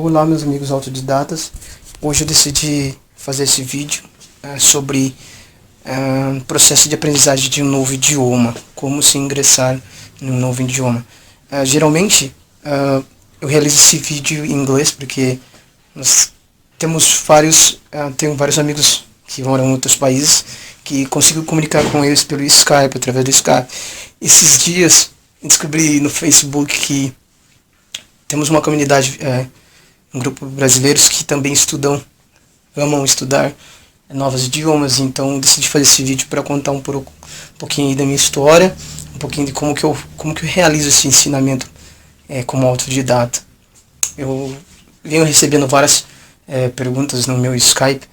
Olá, meus amigos autodidatas. Hoje eu decidi fazer esse vídeo sobre o processo de aprendizagem de um novo idioma, como se ingressar em um novo idioma. Geralmente eu realizo esse vídeo em inglês porque nós temos tenho vários amigos que moram em outros países que consigo comunicar com eles pelo Skype, através do Skype. Esses dias eu descobri no Facebook que temos uma comunidade, um grupo de brasileiros que também amam estudar novos idiomas, então eu decidi fazer esse vídeo para contar um pouquinho aí da minha história, um pouquinho de como que eu realizo esse ensinamento como autodidata. Eu venho recebendo várias perguntas no meu Skype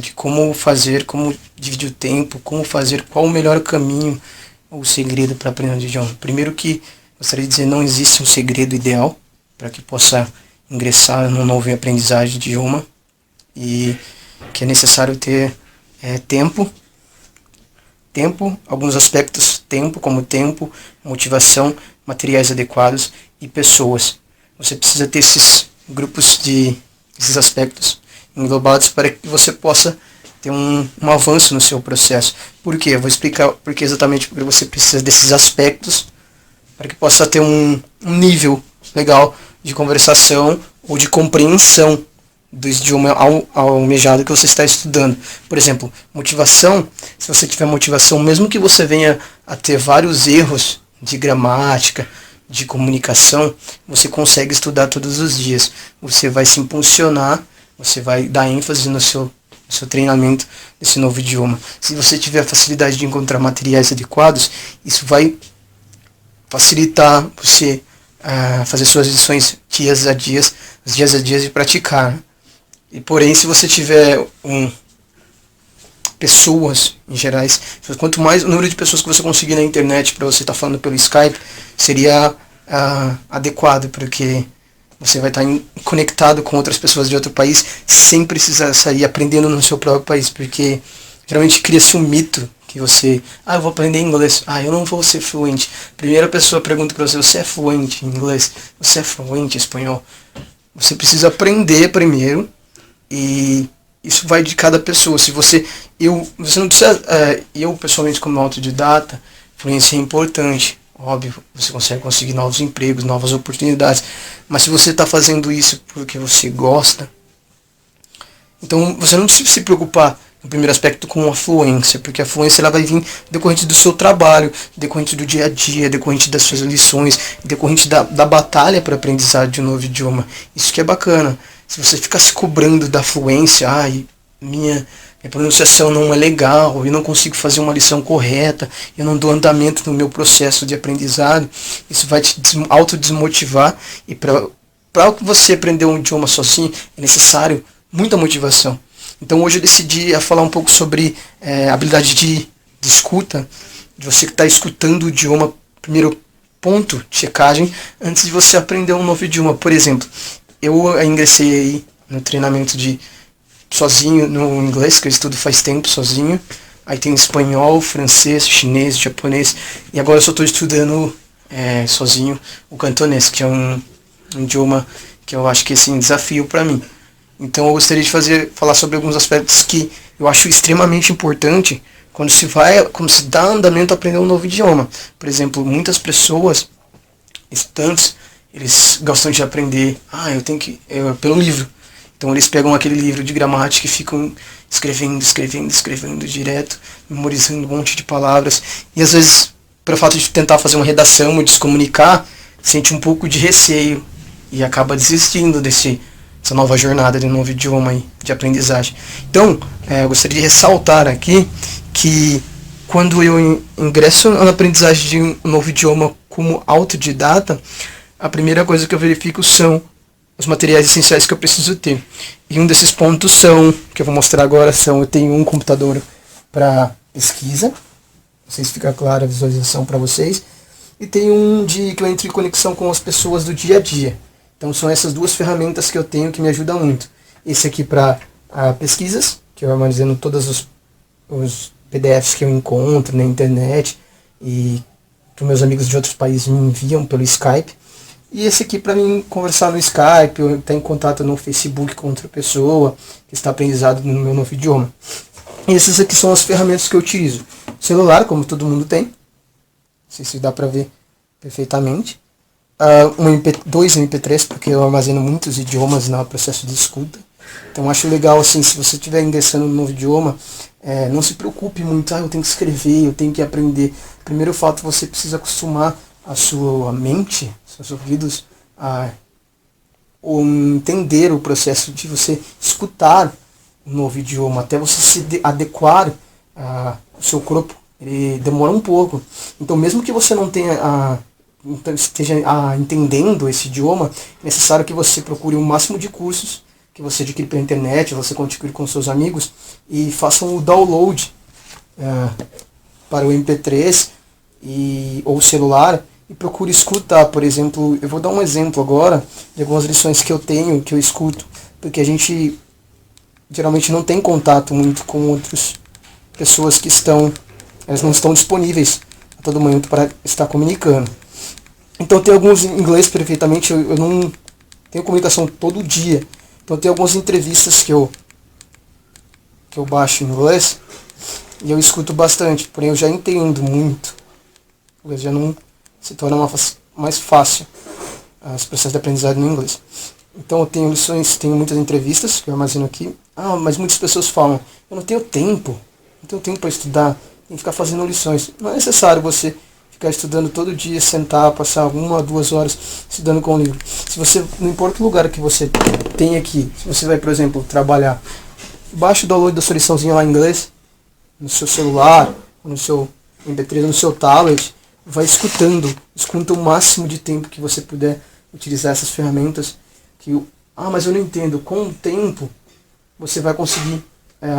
de como fazer, como dividir o tempo, como fazer, qual o melhor caminho ou segredo para aprender um idioma. Primeiro que gostaria de dizer, não existe um segredo ideal para que possa ingressar num novo aprendizagem de idioma, e que é necessário ter tempo, alguns aspectos, como tempo, motivação, materiais adequados e pessoas. Você precisa ter esses grupos esses aspectos englobados para que você possa ter um avanço no seu processo. Por quê? Eu vou explicar porque exatamente porque você precisa desses aspectos para que possa ter um nível legal de conversação ou de compreensão do idioma almejado que você está estudando. Por exemplo, motivação. Se você tiver motivação, mesmo que você venha a ter vários erros de gramática, de comunicação, você consegue estudar todos os dias. Você vai se impulsionar, você vai dar ênfase no seu treinamento desse novo idioma. Se você tiver facilidade de encontrar materiais adequados, isso vai facilitar você fazer suas lições dias a dias e praticar. E porém, se você tiver pessoas em gerais, quanto mais o número de pessoas que você conseguir na internet para você estar falando pelo Skype, seria adequado, porque você vai estar conectado com outras pessoas de outro país sem precisar sair aprendendo no seu próprio país, porque geralmente cria-se um mito que eu vou aprender inglês, eu não vou ser fluente. Primeira pessoa pergunta para você é fluente em inglês? Você é fluente em espanhol? Você precisa aprender primeiro, e isso vai de cada pessoa. Você não precisa, eu pessoalmente como autodidata, fluência é importante, óbvio, você consegue conseguir novos empregos, novas oportunidades, mas se você está fazendo isso porque você gosta, então você não precisa se preocupar no primeiro aspecto com a fluência, porque a fluência ela vai vir decorrente do seu trabalho, decorrente do dia a dia, decorrente das suas lições, decorrente da batalha para aprendizado de um novo idioma. Isso que é bacana. Se você ficar se cobrando da fluência, minha pronunciação não é legal, eu não consigo fazer uma lição correta, eu não dou andamento no meu processo de aprendizado, isso vai te autodesmotivar, e para você aprender um idioma sozinho é necessário muita motivação. Então hoje eu decidi falar um pouco sobre habilidade de escuta, de você que está escutando o idioma, primeiro ponto, checagem, antes de você aprender um novo idioma. Por exemplo, eu ingressei aí no treinamento sozinho no inglês, que eu estudo faz tempo sozinho. Aí tem espanhol, francês, chinês, japonês, e agora eu só estou estudando sozinho o cantonês, que é um idioma que eu acho que é um desafio para mim. Então eu gostaria de falar sobre alguns aspectos que eu acho extremamente importante quando se dá andamento a aprender um novo idioma. Por exemplo, muitas pessoas, estudantes, eles gostam de aprender, pelo livro. Então eles pegam aquele livro de gramática e ficam escrevendo direto, memorizando um monte de palavras. E às vezes, pelo fato de tentar fazer uma redação ou de se comunicar, sente um pouco de receio e acaba desistindo dessa nova jornada de um novo idioma aí, de aprendizagem. Então, eu gostaria de ressaltar aqui que quando eu ingresso na aprendizagem de um novo idioma como autodidata, a primeira coisa que eu verifico são os materiais essenciais que eu preciso ter. E um desses pontos que eu vou mostrar agora, eu tenho um computador para pesquisa, não sei se fica clara a visualização para vocês, e tenho que eu entro em conexão com as pessoas do dia a dia. Então são essas duas ferramentas que eu tenho que me ajudam muito. Esse aqui para pesquisas, que eu vou armazenando todos os PDFs que eu encontro na internet e que meus amigos de outros países me enviam pelo Skype. E esse aqui para mim conversar no Skype, ou estar em contato no Facebook com outra pessoa que está aprendizado no meu novo idioma. E essas aqui são as ferramentas que eu utilizo. Celular, como todo mundo tem. Não sei se dá para ver perfeitamente. Dois MP3, porque eu armazeno muitos idiomas no processo de escuta. Então acho legal, assim, se você estiver ingressando no novo idioma, não se preocupe muito, eu tenho que escrever, eu tenho que aprender. Primeiro fato, você precisa acostumar a sua mente, seus ouvidos, a entender o processo de você escutar um novo idioma, até você se adequar ao seu corpo. Ele demora um pouco. Então mesmo que você não tenha esteja entendendo esse idioma, é necessário que você procure o máximo de cursos que você adquire pela internet, você adquire com seus amigos, e façam o download para o MP3 ou celular, e procure escutar. Por exemplo, eu vou dar um exemplo agora de algumas lições que eu tenho, que eu escuto, porque a gente geralmente não tem contato muito com outras pessoas que elas não estão disponíveis a todo momento para estar comunicando. Então tem alguns em inglês perfeitamente, eu não tenho comunicação todo dia. Então tem algumas entrevistas que eu baixo em inglês e eu escuto bastante, porém eu já entendo muito. O inglês já não se torna mais fácil os processos de aprendizagem no inglês. Então eu tenho lições, tenho muitas entrevistas que eu armazeno aqui. Mas muitas pessoas falam, eu não tenho tempo para estudar, tem que ficar fazendo lições. Não é necessário você ficar estudando todo dia, sentar, passar 1 a 2 horas estudando com o livro. Se você, não importa o lugar que você tem aqui, se você vai, por exemplo, trabalhar, baixa o download da sua liçãozinha lá em inglês, no seu celular, no seu MP3, no seu tablet, vai escutando, escuta o máximo de tempo que você puder utilizar essas ferramentas. Mas eu não entendo. Com o tempo, você vai conseguir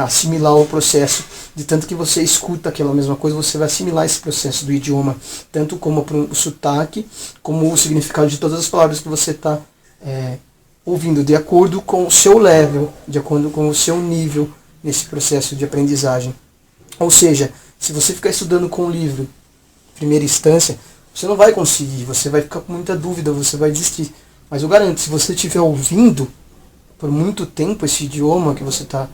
assimilar o processo. De tanto que você escuta aquela mesma coisa, você vai assimilar esse processo do idioma, tanto como o sotaque, como o significado de todas as palavras que você está ouvindo, de acordo com o seu level, de acordo com o seu nível nesse processo de aprendizagem. Ou seja, se você ficar estudando com o livro em primeira instância, você não vai conseguir, você vai ficar com muita dúvida, você vai desistir. Mas eu garanto, se você estiver ouvindo por muito tempo esse idioma que você está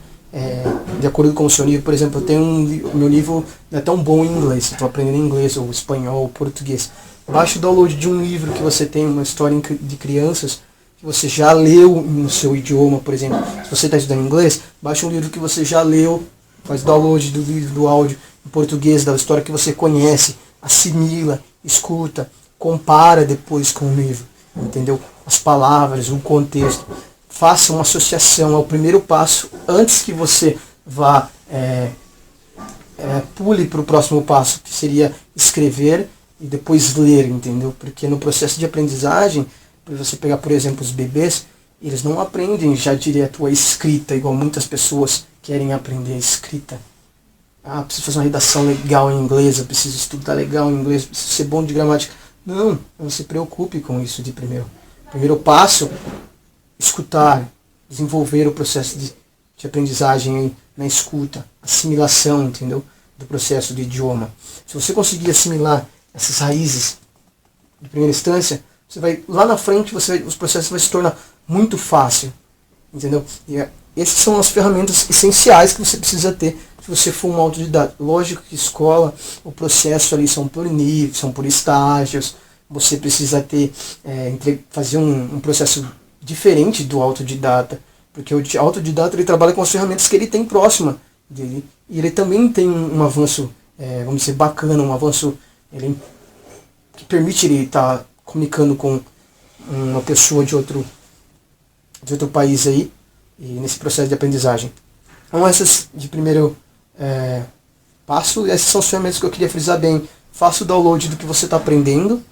de acordo com o seu nível, por exemplo, eu tenho o meu nível não é tão bom em inglês, estou aprendendo inglês, ou espanhol, ou português. Baixe o download de um livro que você tem, uma história de crianças, que você já leu no seu idioma, por exemplo. Se você está estudando inglês, baixe um livro que você já leu, faz download do livro, do áudio em português, da história que você conhece, assimila, escuta, compara depois com o livro, entendeu? As palavras, o contexto. Faça uma associação, é o primeiro passo, antes que você vá pule para o próximo passo, que seria escrever e depois ler, entendeu? Porque no processo de aprendizagem, para você pegar, por exemplo, os bebês, eles não aprendem já direto a escrita, igual muitas pessoas querem aprender a escrita. Preciso fazer uma redação legal em inglês, eu preciso estudar legal em inglês, preciso ser bom de gramática. Não se preocupe com isso de primeiro. Primeiro passo, escutar, desenvolver o processo de aprendizagem aí, na escuta, assimilação, entendeu? Do processo do idioma. Se você conseguir assimilar essas raízes de primeira instância, você vai, lá na frente, os processos vão se tornar muito fácil, entendeu? E essas são as ferramentas essenciais que você precisa ter se você for um autodidata. Lógico que escola, o processo ali são por níveis, são por estágios. Você precisa ter, fazer um processo diferente do autodidata, porque o autodidata ele trabalha com as ferramentas que ele tem próxima dele, e ele também tem um avanço, vamos dizer, bacana, um avanço que permite ele estar comunicando com uma pessoa de outro país aí, e nesse processo de aprendizagem. Então essas de primeiro passo, essas são as ferramentas que eu queria frisar bem. Faça o download do que você está aprendendo,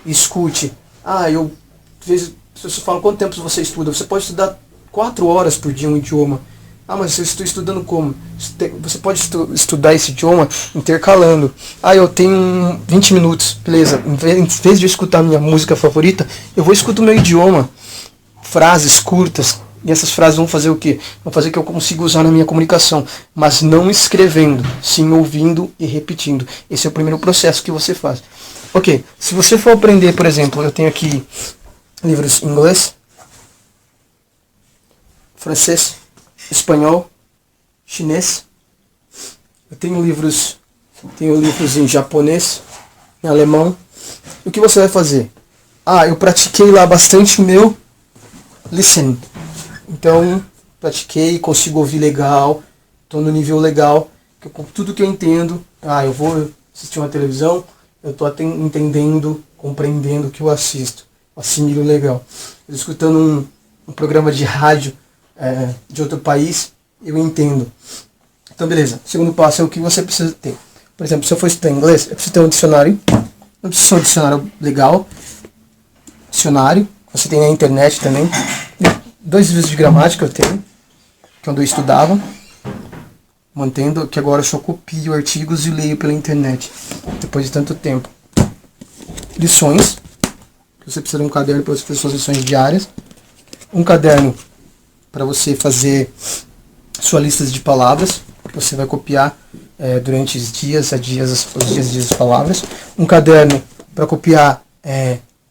escute. Às vezes as pessoas falam, quanto tempo você estuda? Você pode estudar 4 horas por dia um idioma. Mas eu estou estudando como? Você pode estudar esse idioma intercalando. Eu tenho 20 minutos, beleza. Em vez de eu escutar a minha música favorita, eu vou escutar o meu idioma. Frases curtas. E essas frases vão fazer o quê? Vão fazer que eu consiga usar na minha comunicação. Mas não escrevendo, sim ouvindo e repetindo. Esse é o primeiro processo que você faz. Ok, se você for aprender, por exemplo, eu tenho aqui livros em inglês, francês, espanhol, chinês. Eu tenho livros em japonês, em alemão. E o que você vai fazer? Eu pratiquei lá bastante o meu listening. Então, pratiquei, consigo ouvir legal, estou no nível legal, com tudo que eu entendo. Eu vou assistir uma televisão, eu estou entendendo, compreendendo o que eu assisto. Assimilo legal. Eu escutando um programa de rádio de outro país, eu entendo. Então, beleza. O segundo passo é o que você precisa ter. Por exemplo, se eu for estudar inglês, eu preciso ter um dicionário. Não precisa ser um dicionário legal. Dicionário. Você tem na internet também. 2 livros de gramática eu tenho, que eu estudava. Mantendo que agora eu só copio artigos e leio pela internet. Depois de tanto tempo. Lições. Você precisa de um caderno para você fazer suas lições diárias. Um caderno para você fazer suas listas de palavras. Que você vai copiar durante os dias as palavras. Um caderno para copiar.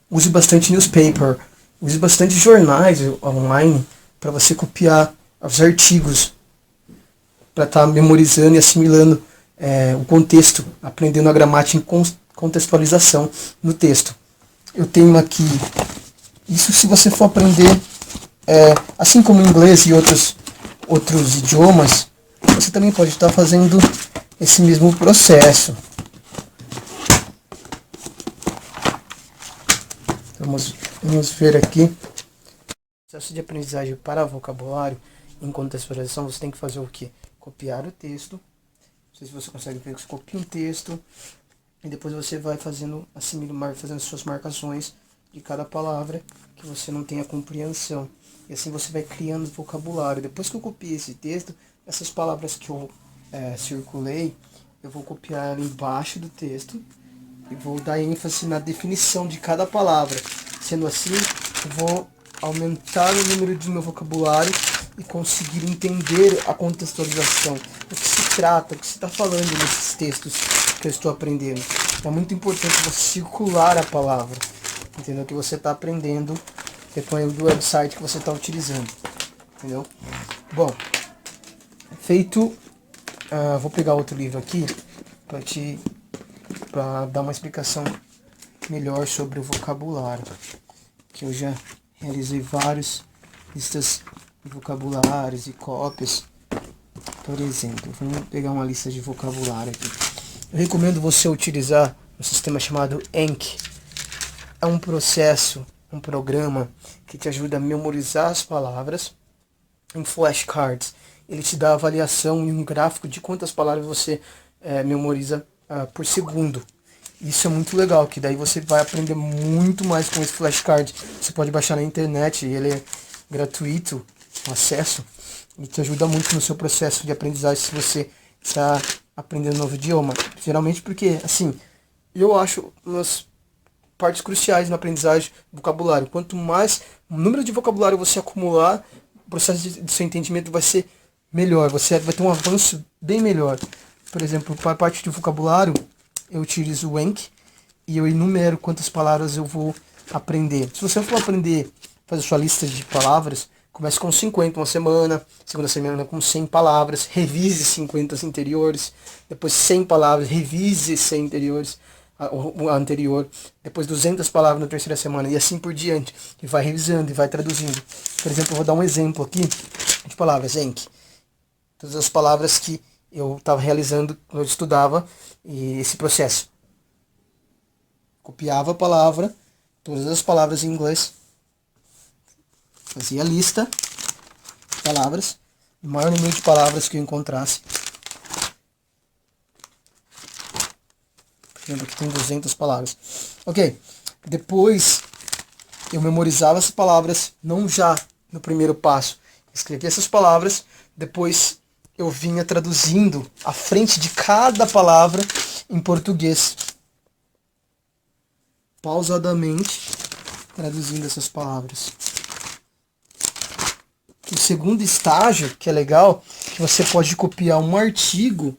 Use bastante newspaper. Use bastante jornais online para você copiar os artigos. Para estar memorizando e assimilando o contexto. Aprendendo a gramática em contextualização no texto. Eu tenho aqui. Isso se você for aprender. Assim como inglês e outros idiomas. Você também pode estar fazendo esse mesmo processo. Vamos ver aqui. O processo de aprendizagem para vocabulário em contextualização, você tem que fazer o quê? Copiar o texto. Não sei se você consegue ver que você copia um texto. E depois você vai fazendo suas marcações de cada palavra que você não tem a compreensão. E assim você vai criando vocabulário. Depois que eu copiei esse texto, essas palavras que eu circulei, eu vou copiar embaixo do texto e vou dar ênfase na definição de cada palavra. Sendo assim, eu vou aumentar o número de meu vocabulário e conseguir entender a contextualização, o que se trata, o que se está falando nesses textos que eu estou aprendendo. É muito importante você circular a palavra, entendeu? Que você está aprendendo, dependendo do website que você está utilizando, entendeu? Bom, feito, vou pegar outro livro aqui para dar uma explicação melhor sobre o vocabulário, que eu já realizei várias listas de vocabulários e cópias. Por exemplo, vamos pegar uma lista de vocabulário aqui. Eu recomendo você utilizar um sistema chamado Anki. É um processo, um programa que te ajuda a memorizar as palavras em flashcards. Ele te dá a avaliação e um gráfico de quantas palavras você memoriza por segundo. Isso é muito legal, que daí você vai aprender muito mais com esse flashcard. Você pode baixar na internet, ele é gratuito, o acesso, e te ajuda muito no seu processo de aprendizagem se você está aprendendo um novo idioma. Geralmente porque, assim, eu acho umas partes cruciais na aprendizagem do vocabulário. Quanto mais o número de vocabulário você acumular, o processo de seu entendimento vai ser melhor. Você vai ter um avanço bem melhor. Por exemplo, para a parte de vocabulário, eu utilizo o Anki e eu enumero quantas palavras eu vou aprender. Se você for aprender, fazer sua lista de palavras, comece com 50 uma semana, segunda semana com 100 palavras, revise 50 anteriores, depois 100 palavras, revise 100 anteriores, a anterior, depois 200 palavras na terceira semana e assim por diante, e vai revisando e vai traduzindo. Por exemplo, eu vou dar um exemplo aqui de palavras Anki. Todas as palavras que eu estava realizando quando eu estudava esse processo. Copiava a palavra, todas as palavras em inglês, fazia a lista de palavras, o maior número de palavras que eu encontrasse. Por exemplo, aqui tem 200 palavras. Ok, depois eu memorizava as palavras, não já no primeiro passo. Escrevia essas palavras, depois eu vinha traduzindo a frente de cada palavra em português. Pausadamente, traduzindo essas palavras. O segundo estágio, que é legal, que você pode copiar um artigo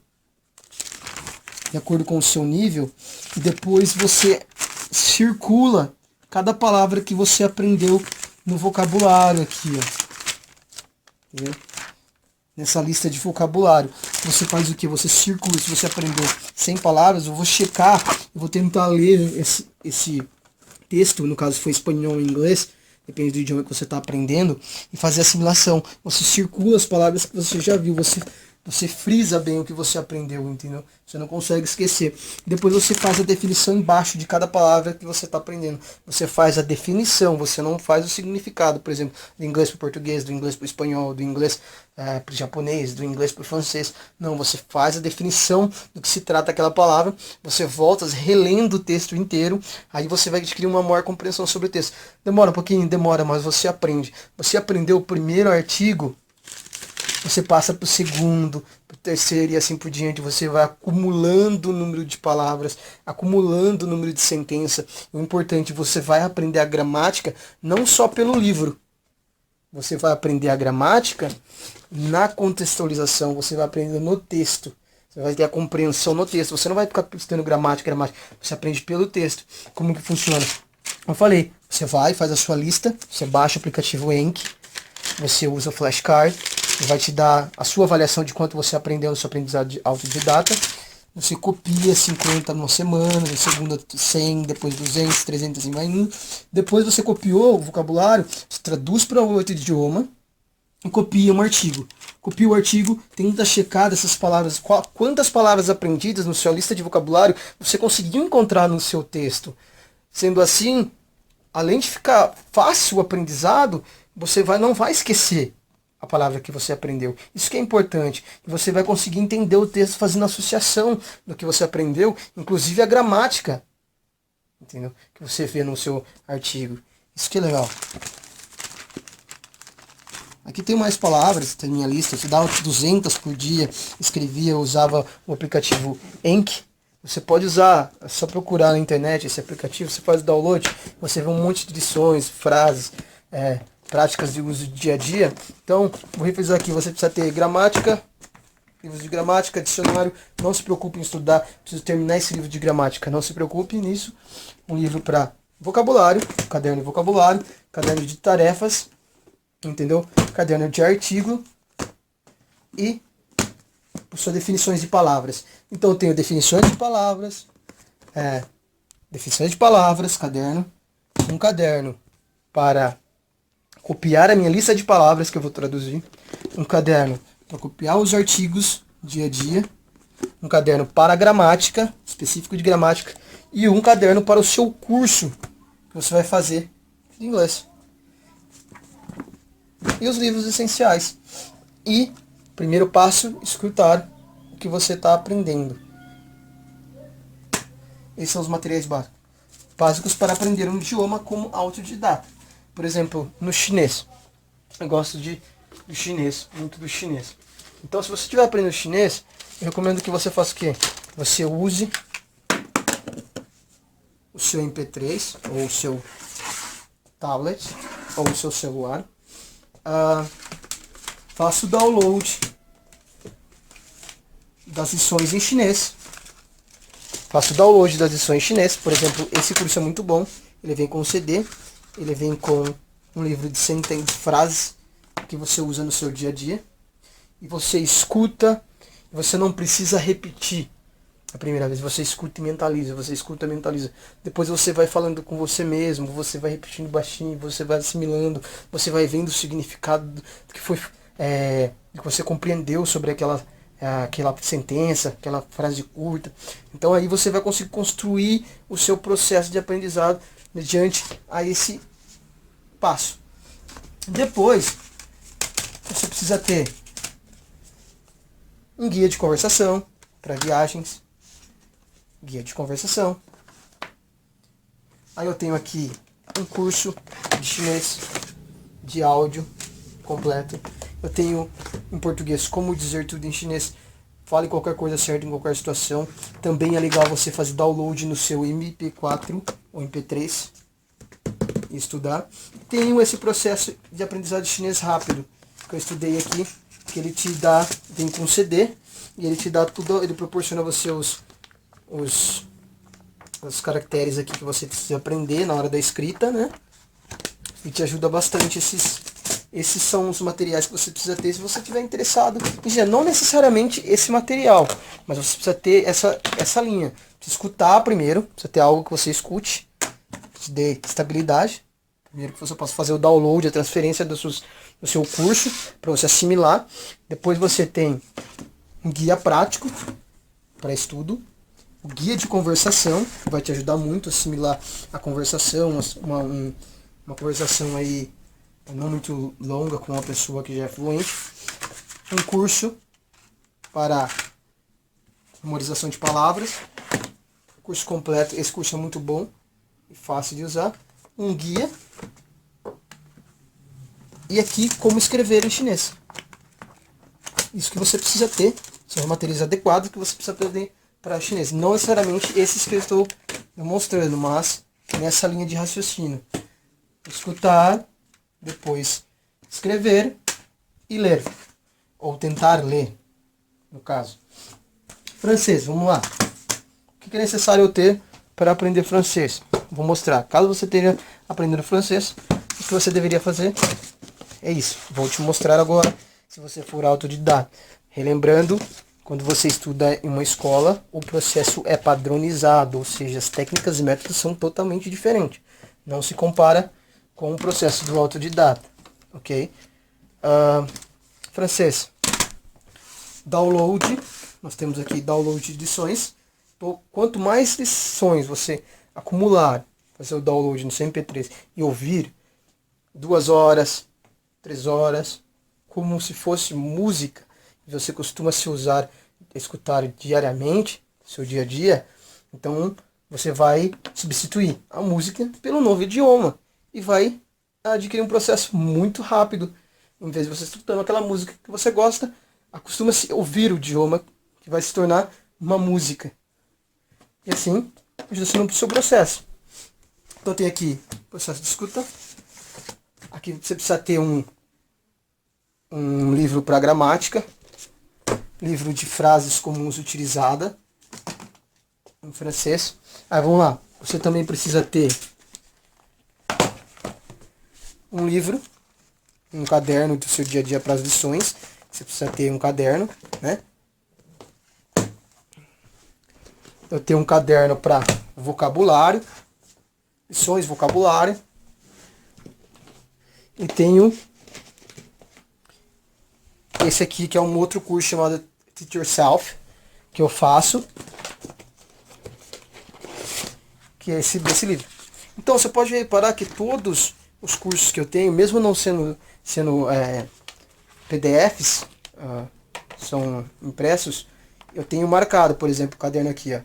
de acordo com o seu nível e depois você circula cada palavra que você aprendeu no vocabulário aqui, ó. Entendeu? Nessa lista de vocabulário. Você faz o que? Você circula. Se você aprendeu 100 palavras, eu vou checar, eu vou tentar ler esse texto, no caso foi espanhol ou inglês, depende do idioma que você está aprendendo, e fazer assimilação. Você circula as palavras que você já viu, você frisa bem o que você aprendeu, entendeu? Você não consegue esquecer. Depois você faz a definição embaixo de cada palavra que você está aprendendo. Você faz a definição, você não faz o significado, por exemplo, do inglês para o português, do inglês para o espanhol, do inglês para o japonês, do inglês para o francês. Não, você faz a definição do que se trata aquela palavra, você volta relendo o texto inteiro, aí você vai adquirir uma maior compreensão sobre o texto. Demora um pouquinho, demora, mas você aprende. Você aprendeu o primeiro artigo, você passa para o segundo, para o terceiro e assim por diante. Você vai acumulando o número de palavras, acumulando o número de sentença. O importante, você vai aprender a gramática não só pelo livro. Você vai aprender a gramática na contextualização, você vai aprender no texto. Você vai ter a compreensão no texto. Você não vai ficar estudando gramática. Você aprende pelo texto. Como que funciona? Eu falei, você vai, faz a sua lista, você baixa o aplicativo Enki, você usa o flashcard, vai te dar a sua avaliação de quanto você aprendeu no seu aprendizado de autodidata. Você copia 50 numa semana, na segunda 100, depois 200, 300 e mais um. Depois você copiou o vocabulário, você traduz para outro idioma e copia um artigo. Copia o artigo, tenta checar dessas palavras, quantas palavras aprendidas na sua lista de vocabulário você conseguiu encontrar no seu texto. Sendo assim, além de ficar fácil o aprendizado, você não vai esquecer a palavra que você aprendeu. Isso que é importante. Você vai conseguir entender o texto fazendo associação do que você aprendeu, inclusive a gramática, entendeu? Que você vê no seu artigo. Isso que é legal. Aqui tem mais palavras, tem minha lista. Você dava 200 por dia, escrevia, usava o aplicativo Enki. Você pode usar, é só procurar na internet esse aplicativo, você faz o download, você vê um monte de lições, frases, práticas de uso do dia a dia. Então, vou revisar aqui, você precisa ter gramática, livros de gramática, dicionário. Não se preocupe em estudar, preciso terminar esse livro de gramática, não se preocupe nisso. Um livro para vocabulário, caderno de vocabulário, caderno de tarefas, entendeu? Caderno de artigo e suas definições de palavras. Então eu tenho definições de palavras, caderno, um caderno para copiar a minha lista de palavras que eu vou traduzir, um caderno para copiar os artigos dia a dia, um caderno para gramática, específico de gramática, e um caderno para o seu curso que você vai fazer de inglês. E os livros essenciais. E, primeiro passo, escutar o que você está aprendendo. Esses são os materiais básicos para aprender um idioma como autodidata. Por exemplo, no chinês. Eu gosto do chinês, muito do chinês. Então, se você estiver aprendendo chinês, eu recomendo que você faça o quê? Você use o seu MP3, ou o seu tablet, ou o seu celular. Faça o download das lições em chinês. Faça o download das lições em chinês. Por exemplo, esse curso é muito bom. Ele vem com um CD. Ele vem com um livro de sentenças, frases que você usa no seu dia a dia. E você escuta. Você não precisa repetir a primeira vez. Você escuta e mentaliza. Você escuta e mentaliza. Depois você vai falando com você mesmo. Você vai repetindo baixinho. Você vai assimilando. Você vai vendo o significado do que foi, que você compreendeu sobre aquela sentença, aquela frase curta. Então aí você vai conseguir construir o seu processo de aprendizado mediante a esse passo. Depois, você precisa ter um guia de conversação para viagens. Guia de conversação. Aí eu tenho aqui um curso de chinês de áudio completo. Eu tenho em português como dizer tudo em chinês. Fale qualquer coisa certa em qualquer situação. Também é legal você fazer download no seu MP4 ou MP3 e estudar. Tenho esse processo de aprendizado de chinês rápido que eu estudei aqui, que ele te dá, vem com CD e ele te dá tudo, ele proporciona a você os os caracteres aqui que você precisa aprender na hora da escrita, né? E te ajuda bastante. Esses são os materiais que você precisa ter se você estiver interessado em geral. Não necessariamente esse material, mas você precisa ter essa linha. Precisa escutar primeiro, precisa ter algo que você escute, que te dê estabilidade. Primeiro que você possa fazer o download, a transferência do seu curso, para você assimilar. Depois você tem um guia prático para estudo, o guia de conversação, que vai te ajudar muito a assimilar a conversação, uma conversação aí não muito longa com uma pessoa que já é fluente. Um curso para memorização de palavras, curso completo, esse curso é muito bom e fácil de usar. Um guia e aqui como escrever em chinês. Isso que você precisa ter, são os materiais adequados que você precisa aprender para chinês. Não necessariamente esses que eu estou demonstrando, mas nessa linha de raciocínio. Escutar, depois escrever e ler. Ou tentar ler, no caso. Francês, vamos lá. O que é necessário eu ter para aprender francês? Vou mostrar. Caso você esteja aprendendo francês, o que você deveria fazer é isso. Vou te mostrar agora, se você for autodidata. Relembrando, quando você estuda em uma escola, o processo é padronizado, ou seja, as técnicas e métodos são totalmente diferentes. Não se compara com o processo do autodidata, ok? Francês. Download. Nós temos aqui download de lições. Quanto mais lições você acumular, fazer o download no seu MP3 e ouvir 2 horas, 3 horas, como se fosse música, você costuma escutar diariamente, no seu dia a dia, então você vai substituir a música pelo novo idioma e vai adquirir um processo muito rápido. Em vez de você escutando aquela música que você gosta, acostuma-se a ouvir o idioma que vai se tornar uma música. E assim, ajuda você no seu processo. Então tem aqui o processo de escuta. Aqui você precisa ter um livro para gramática, livro de frases comuns utilizadas em francês. Aí vamos lá, você também precisa ter um livro, um caderno do seu dia a dia para as lições. Você precisa ter um caderno, né? Eu tenho um caderno para vocabulário, lições, vocabulário. E tenho esse aqui, que é um outro curso chamado Teach Yourself, que eu faço, que é esse livro. Então você pode reparar que todos os cursos que eu tenho, mesmo não sendo PDFs, são impressos, eu tenho marcado, por exemplo, o caderno aqui, ó.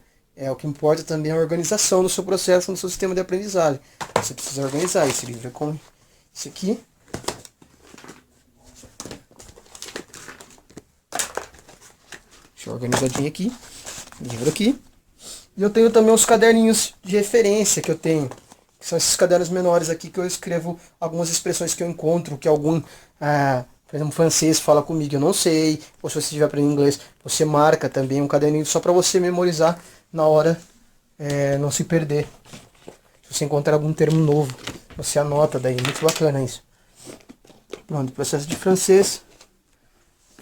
O que importa também é a organização do seu processo, no seu sistema de aprendizagem. Você precisa organizar esse livro é com esse aqui. Deixa eu organizadinho aqui. Livro aqui. E eu tenho também os caderninhos de referência que eu tenho. Que são esses cadernos menores aqui que eu escrevo algumas expressões que eu encontro, que algum, por exemplo, francês fala comigo, eu não sei. Ou se você estiver aprendendo inglês, você marca também um caderninho só para você memorizar na hora, não se perder. Se você encontrar algum termo novo, você anota daí. Muito bacana isso. Pronto, o processo de francês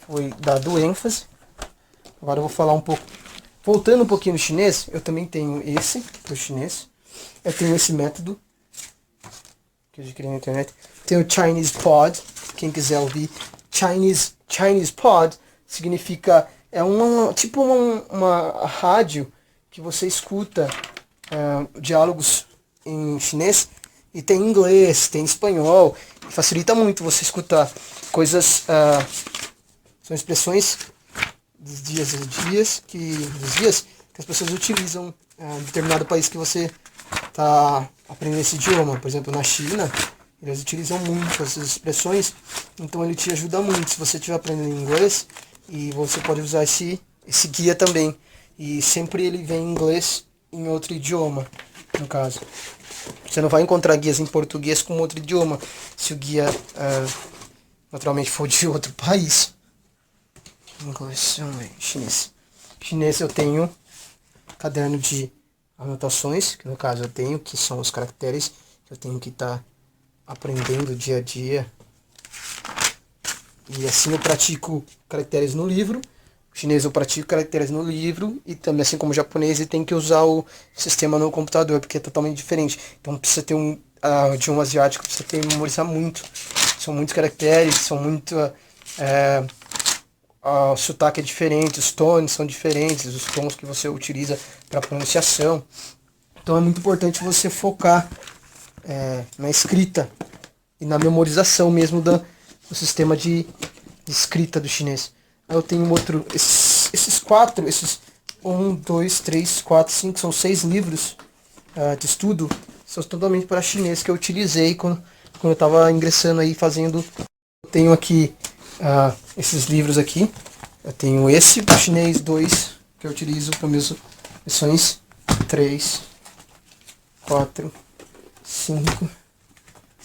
foi dado ênfase. Agora eu vou falar um pouco. Voltando um pouquinho no chinês, eu também tenho esse para o chinês. Eu tenho esse método que eu adquiri na internet. Tem o Chinese Pod. Quem quiser ouvir, Chinese Pod significa tipo uma rádio que você escuta diálogos em chinês e tem inglês, tem espanhol. Facilita muito você escutar coisas, são expressões dos dias que as pessoas utilizam em determinado país que você está aprendendo esse idioma. Por exemplo, na China, eles utilizam muito essas expressões, então ele te ajuda muito se você estiver aprendendo inglês, e você pode usar esse guia também. E sempre ele vem em inglês em outro idioma, no caso. Você não vai encontrar guias em português com outro idioma, se o guia naturalmente for de outro país. Inglês, chinês. Chinês eu tenho caderno de anotações, que no caso eu tenho, que são os caracteres que eu tenho que estar aprendendo dia a dia. E assim eu pratico caracteres no livro. O chinês eu pratico caracteres no livro e também, assim como o japonês, ele tem que usar o sistema no computador, porque é totalmente diferente. Então precisa ter o idioma asiático, precisa ter memorizar muito. São muitos caracteres, são muito... o sotaque é diferente, os tones são diferentes, os tons que você utiliza para pronunciação. Então é muito importante você focar na escrita e na memorização mesmo do sistema de escrita do chinês. Aí eu tenho outro, esses 1, 2, 3, 4, 5, são 6 livros de estudo, são totalmente para chinês que eu utilizei quando eu estava ingressando aí fazendo. Eu tenho aqui esses livros aqui. Eu tenho esse chinês 2 que eu utilizo para minhas lições 3, 4, 5,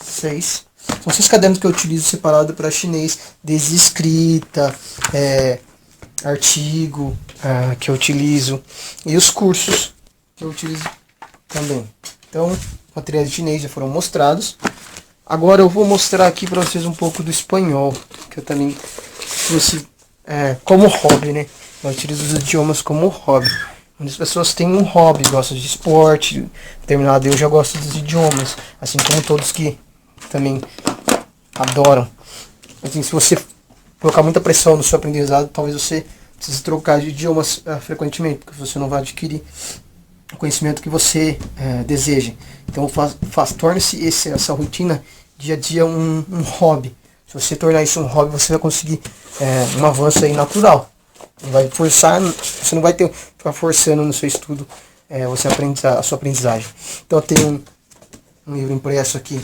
6. São 6 cadernos que eu utilizo separado para chinês, desde escrita, artigo que eu utilizo e os cursos que eu utilizo também. Então, materiais de chinês já foram mostrados. Agora eu vou mostrar aqui para vocês um pouco do espanhol, que eu também trouxe como hobby, né? Eu utilizo os idiomas como hobby. Muitas pessoas têm um hobby, gostam de esporte, determinado eu já gosto dos idiomas, assim como todos que também adoram. Assim, se você colocar muita pressão no seu aprendizado, talvez você precise trocar de idiomas frequentemente, porque você não vai adquirir o conhecimento que você deseja. Então torne-se essa rotina dia a dia um hobby. Se você tornar isso um hobby, você vai conseguir um avanço aí natural. Não vai forçar, você não vai ficar forçando no seu estudo a sua aprendizagem. Então eu tenho um livro impresso aqui,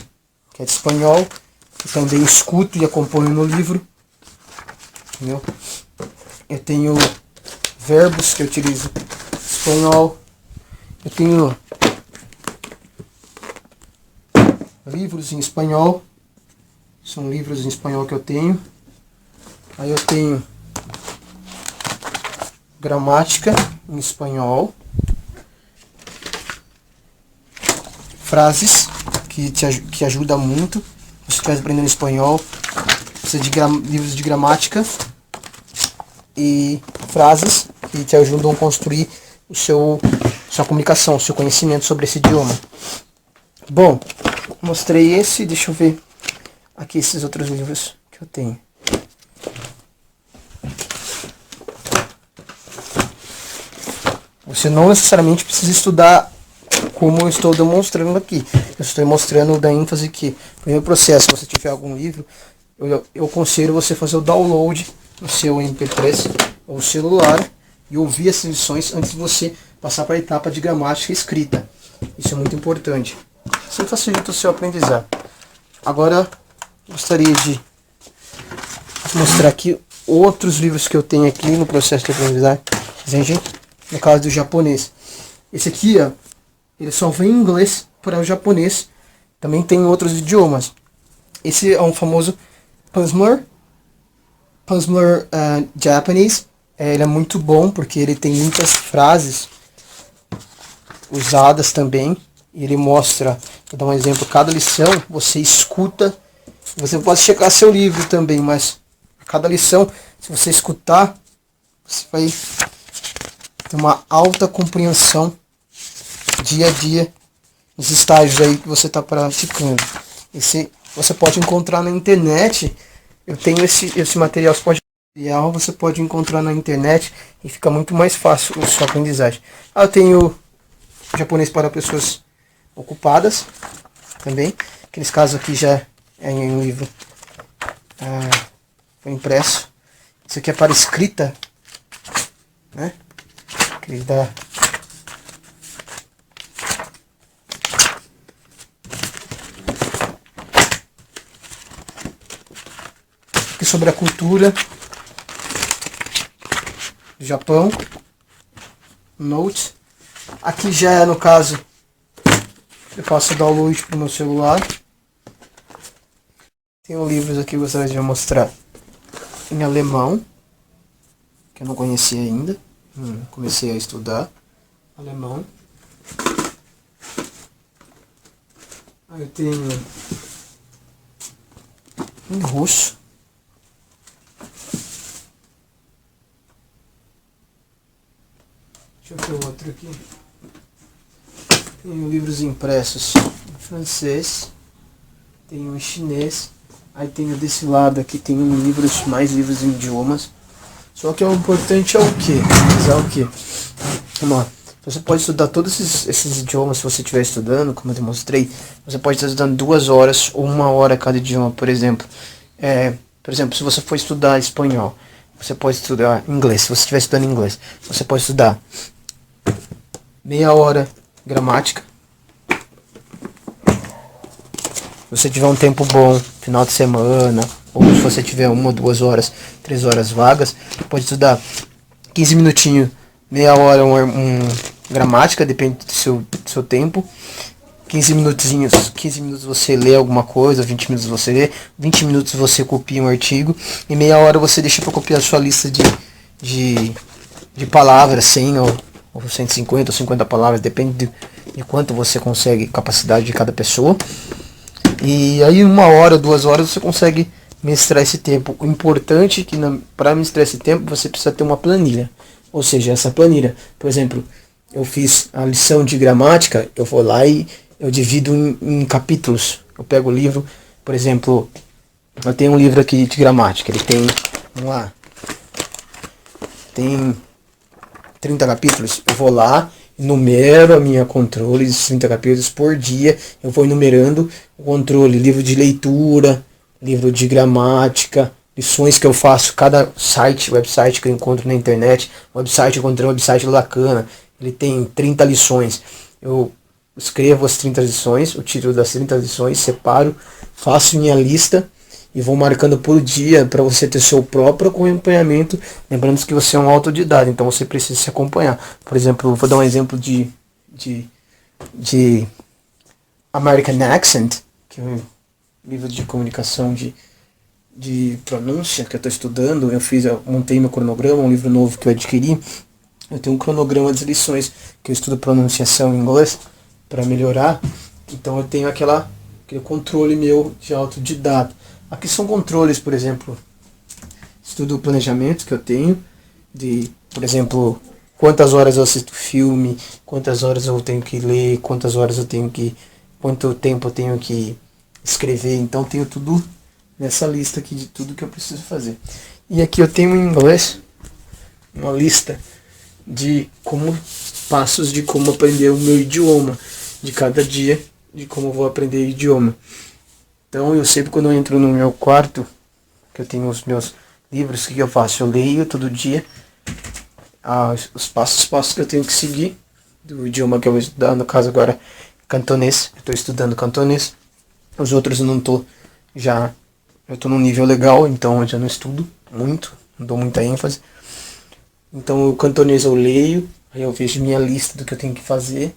que é de espanhol, que também escuto e acompanho no livro. Entendeu? Eu tenho verbos que eu utilizo em espanhol. Eu tenho livros em espanhol. São livros em espanhol que eu tenho. Aí eu tenho gramática em espanhol. Frases que ajuda muito. Se você estiver aprendendo espanhol, precisa de livros de gramática e frases que te ajudam a construir sua comunicação, o seu conhecimento sobre esse idioma. Bom, mostrei esse, deixa eu ver aqui esses outros livros que eu tenho. Você não necessariamente precisa estudar como eu estou demonstrando aqui. Eu estou mostrando da ênfase que, no primeiro processo, se você tiver algum livro, eu aconselho você fazer o download no seu MP3 ou celular e ouvir essas lições antes de você passar para a etapa de gramática e escrita. Isso é muito importante. Isso facilita o seu aprendizado. Agora, gostaria de mostrar aqui outros livros que eu tenho aqui no processo de aprendizagem. No caso do japonês. Esse aqui, ele só vem em inglês para o japonês. Também tem outros idiomas. Esse é um famoso Pamsleur Japanese. Ele é muito bom porque ele tem muitas frases usadas também. E ele mostra, vou dar um exemplo, cada lição você escuta. Você pode checar seu livro também, mas cada lição, se você escutar, você vai ter uma alta compreensão dia a dia nos estágios aí que você está praticando. Você pode encontrar na internet. Eu tenho esse material, você pode encontrar na internet e fica muito mais fácil a sua aprendizagem. Eu tenho japonês para pessoas ocupadas também, que nesse caso aqui já é em um livro foi impresso. Isso aqui é para escrita, né? Que dá aqui sobre a cultura do Japão. Notes. Aqui já é, no caso, eu faço download para o meu celular. Tenho livros aqui que eu gostaria de mostrar em alemão, que eu não conhecia ainda. Comecei a estudar alemão. Aí eu tenho em russo. Deixa eu ver outro aqui. Tenho livros impressos em francês. Tenho em chinês. Aí tenho desse lado aqui, tenho mais livros em idiomas. Só que o importante é o quê? É o quê? Vamos lá. Você pode estudar todos esses idiomas se você estiver estudando, como eu demonstrei. Você pode estar estudando 2 horas ou 1 hora cada idioma, por exemplo. Se você for estudar espanhol, você pode estudar inglês. Se você estiver estudando inglês, você pode estudar meia hora gramática. Se você tiver um tempo bom, final de semana, ou se você tiver 1 ou 2 horas, 3 horas vagas, pode estudar 15 minutinhos, meia hora gramática, depende do seu tempo. 15 minutos você lê alguma coisa, 20 minutos você lê, 20 minutos você copia um artigo, e meia hora você deixa para copiar a sua lista de palavras, 100 ou 150 ou 50 palavras, depende de quanto você consegue, capacidade de cada pessoa. E aí 1 hora, 2 horas você consegue mestrar esse tempo. O importante é que para mestrar esse tempo você precisa ter uma planilha. Ou seja, essa planilha, por exemplo, eu fiz a lição de gramática, eu vou lá e eu divido em capítulos. Eu pego o livro, por exemplo, eu tenho um livro aqui de gramática, ele tem, vamos lá, tem 30 capítulos, eu vou lá, numero a minha controle de 30 capítulos por dia, eu vou enumerando o controle, livro de leitura, livro de gramática, lições que eu faço, cada website que eu encontro na internet, eu encontrei um website bacana, ele tem 30 lições, eu escrevo as 30 lições, o título das 30 lições, separo, faço minha lista e vou marcando por dia para você ter seu próprio acompanhamento, lembrando que você é um autodidata, então você precisa se acompanhar. Por exemplo, vou dar um exemplo de American Accent, que é um livro de comunicação de pronúncia que eu estou estudando. Eu montei meu cronograma, um livro novo que eu adquiri. Eu tenho um cronograma das lições que eu estudo pronunciação em inglês para melhorar. Então eu tenho aquele controle meu de autodidata. Aqui são controles, por exemplo, estudo o planejamento que eu tenho, por exemplo, quantas horas eu assisto filme, quantas horas eu tenho que ler, quanto tempo eu tenho que escrever. Então tenho tudo nessa lista aqui de tudo que eu preciso fazer. E aqui eu tenho em inglês uma lista de passos de como aprender o meu idioma, de cada dia, de como eu vou aprender o idioma. Então eu sempre, quando eu entro no meu quarto, que eu tenho os meus livros, o que eu faço? Eu leio todo dia os passos que eu tenho que seguir do idioma que eu vou estudar, no caso agora cantonês, eu estou estudando cantonês. Os outros eu não estou, eu estou num nível legal, então eu já não estudo muito, não dou muita ênfase. Então o cantonês eu leio, aí eu vejo minha lista do que eu tenho que fazer.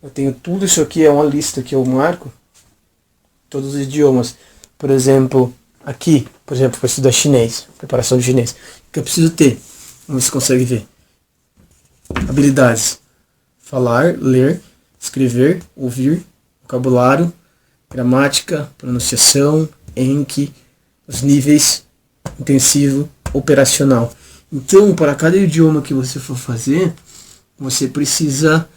Eu tenho tudo isso aqui, é uma lista que eu marco, todos os idiomas. Por exemplo, para estudar chinês, preparação de chinês, o que eu preciso ter? Vamos ver se consegue ver. Habilidades: falar, ler, escrever, ouvir, vocabulário, gramática, pronunciação, Enki, os níveis, intensivo, operacional. Então, para cada idioma que você for fazer, você precisa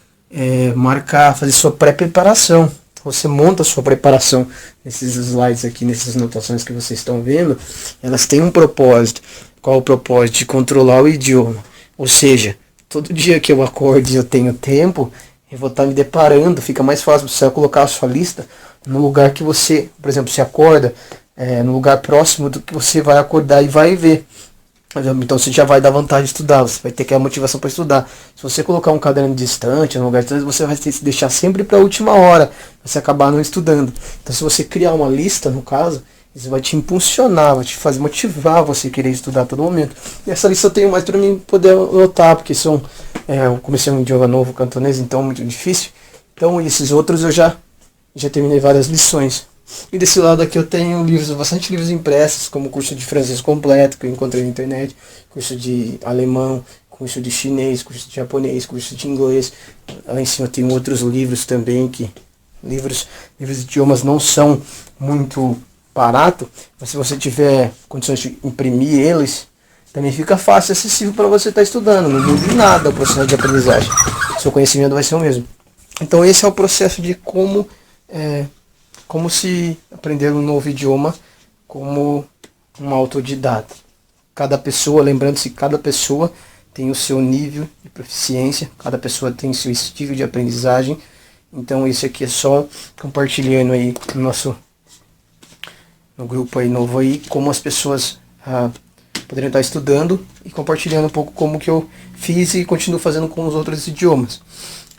fazer sua pré-preparação. Você monta a sua preparação. Nesses slides aqui, nessas anotações que vocês estão vendo, elas têm um propósito. Qual o propósito? De controlar o idioma. Ou seja, todo dia que eu acordo e eu tenho tempo, eu vou estar me deparando, fica mais fácil você colocar a sua lista no lugar que você, por exemplo, se acorda, no lugar próximo do que você vai acordar e vai ver. Então você já vai dar vontade de estudar, você vai ter aquela motivação para estudar. Se você colocar um caderno distante, um lugar distante, você vai ter que se deixar sempre para a última hora, você acabar não estudando. Então se você criar uma lista, no caso, isso vai te impulsionar, vai te fazer motivar você a querer estudar a todo momento. E essa lista eu tenho mais para mim poder anotar, porque eu comecei um idioma novo, cantonês, então é muito difícil. Então esses outros eu já terminei várias lições. E desse lado aqui eu tenho bastante livros impressos, como curso de francês completo, que eu encontrei na internet, curso de alemão, curso de chinês, curso de japonês, curso de inglês. Lá em cima tem outros livros também que livros de idiomas não são muito baratos, mas se você tiver condições de imprimir eles, também fica fácil e acessível para você estar estudando. Não muda nada o processo de aprendizagem. Seu conhecimento vai ser o mesmo. Então esse é o processo de como se aprender um novo idioma como um autodidata. Cada pessoa, lembrando-se, cada pessoa tem o seu nível de proficiência, cada pessoa tem seu estilo de aprendizagem. Então isso aqui é só compartilhando aí no grupo aí novo aí, como as pessoas poderiam estar estudando e compartilhando um pouco como que eu fiz e continuo fazendo com os outros idiomas.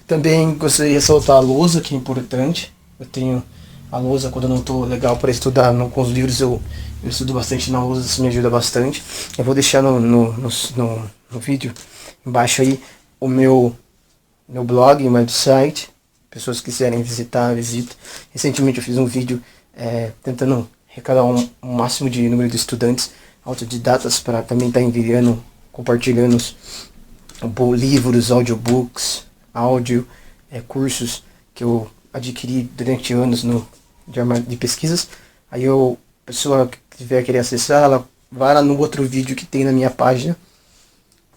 Também gostaria de ressaltar a lousa, que é importante. Eu tenho a lousa quando eu não estou legal para estudar com os livros, eu estudo bastante na lousa, isso me ajuda bastante. Eu vou deixar no vídeo embaixo aí o meu blog, meu website. Pessoas que quiserem visitar, visita. Recentemente eu fiz um vídeo tentando arrecadar um máximo de número de estudantes autodidatas para também estar enviando, compartilhando livros, audiobooks, cursos que eu adquiri durante anos de pesquisas. Aí a pessoa que tiver querer acessar, ela vai lá no outro vídeo que tem na minha página,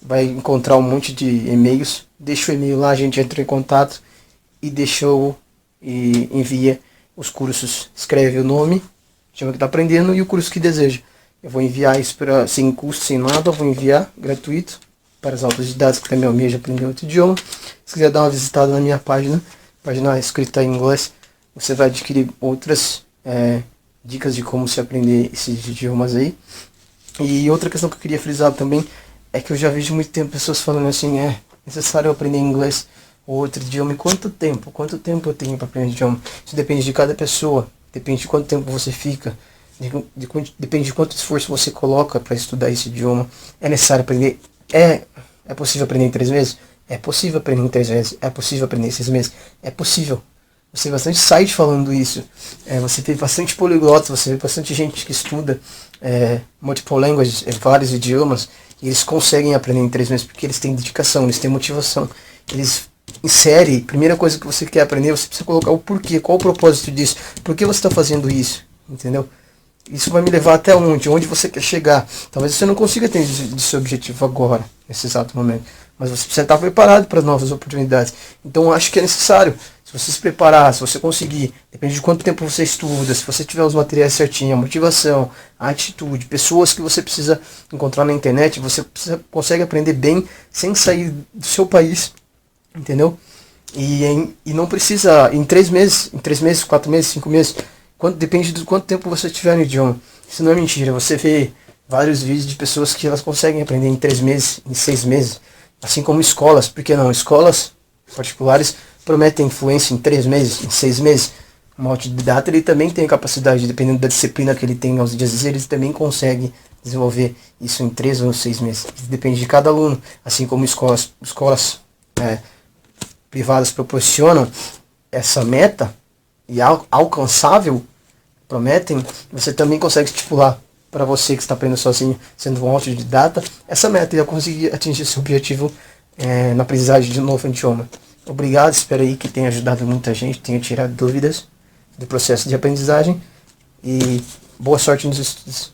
vai encontrar um monte de e-mails, deixa o e-mail lá, a gente entra em contato e envia os cursos, escreve o nome, chama que está aprendendo e o curso que deseja. Eu vou enviar isso sem custo, sem nada, eu vou enviar gratuito para os autodidatas que também almejam aprender outro idioma. Se quiser dar uma visitada na minha página escrita em inglês, você vai adquirir outras dicas de como se aprender esses idiomas aí. E outra questão que eu queria frisar também é que eu já vejo muito tempo pessoas falando assim, é necessário aprender inglês ou outro idioma. E quanto tempo? Quanto tempo eu tenho para aprender idioma? Isso depende de cada pessoa, depende de quanto tempo você fica, depende de quanto esforço você coloca para estudar esse idioma. É necessário aprender? É possível aprender em 3 meses? É possível aprender em 3 meses. É possível aprender em 6 meses? É possível. Você vê bastante site falando isso. Você tem bastante poliglotas, você vê bastante gente que estuda multiple languages, vários idiomas, e eles conseguem aprender em 3 meses porque eles têm dedicação, eles têm motivação. Eles inserem, primeira coisa que você quer aprender, você precisa colocar o porquê, qual o propósito disso, por que você está fazendo isso, entendeu? Isso vai me levar até onde você quer chegar. Talvez você não consiga ter seu objetivo agora, nesse exato momento, mas você precisa estar preparado para as novas oportunidades. Então eu acho que é necessário, se você se preparar, se você conseguir, depende de quanto tempo você estuda, se você tiver os materiais certinhos, a motivação, a atitude, pessoas que você precisa encontrar na internet, você consegue aprender bem sem sair do seu país, entendeu? E não precisa, em 3 meses, 4 meses, 5 meses, depende de quanto tempo você tiver no idioma. Isso não é mentira. Você vê vários vídeos de pessoas que elas conseguem aprender em 3 meses, em 6 meses. Assim como escolas. Por que não? Escolas particulares prometem influência em 3 meses, em 6 meses. Um autodidata ele também tem capacidade, dependendo da disciplina que ele tem aos dias, ele também consegue desenvolver isso em 3 ou 6 meses. Depende de cada aluno. Assim como escolas privadas proporcionam essa meta e alcançável, prometem, você também consegue estipular para você que está aprendendo sozinho, sendo um autodidata, essa meta e conseguir atingir seu objetivo na aprendizagem de um novo idioma. Obrigado, espero aí que tenha ajudado muita gente, tenha tirado dúvidas do processo de aprendizagem e boa sorte nos estudos.